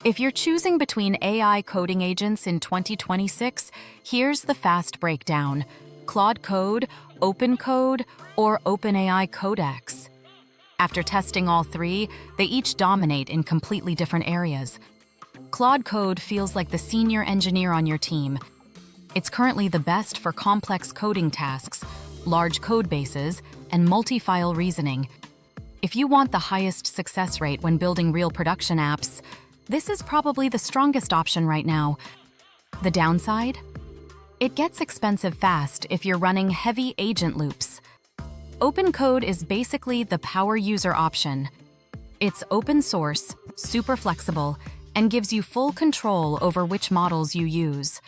If you're choosing between AI coding agents in 2026, here's the fast breakdown: Claude Code, OpenCode, or OpenAI Codex. After testing all three, they each dominate in completely different areas. Claude Code feels like the senior engineer on your team. It's currently the best for complex coding tasks, large code bases, and multi-file reasoning. If you want the highest success rate when building real production apps, this is probably the strongest option right now. The downside? It gets expensive fast if you're running heavy agent loops. OpenCode is basically the power user option. It's open source, super flexible, and gives you full control over which models you use.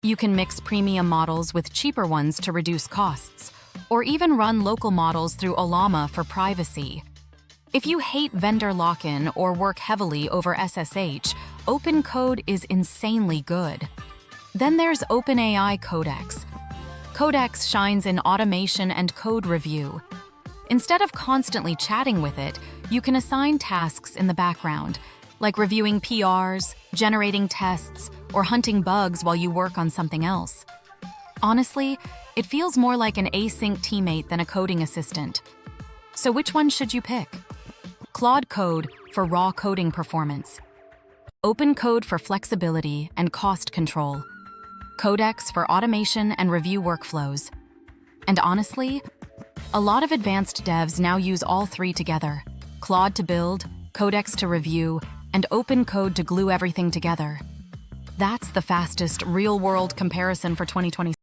You can mix premium models with cheaper ones to reduce costs, or even run local models through Llama for privacy. If you hate vendor lock-in or work heavily over SSH, OpenCode is insanely good. Then there's OpenAI Codex. Codex shines in automation and code review. Instead of constantly chatting with it, you can assign tasks in the background, like reviewing PRs, generating tests, or hunting bugs while you work on something else. Honestly, it feels more like an async teammate than a coding assistant. So which one should you pick? Claude Code for raw coding performance. OpenCode for flexibility and cost control. Codex for automation and review workflows. And honestly, a lot of advanced devs now use all three together: Claude to build, Codex to review, and OpenCode to glue everything together. That's the fastest real-world comparison for 2020.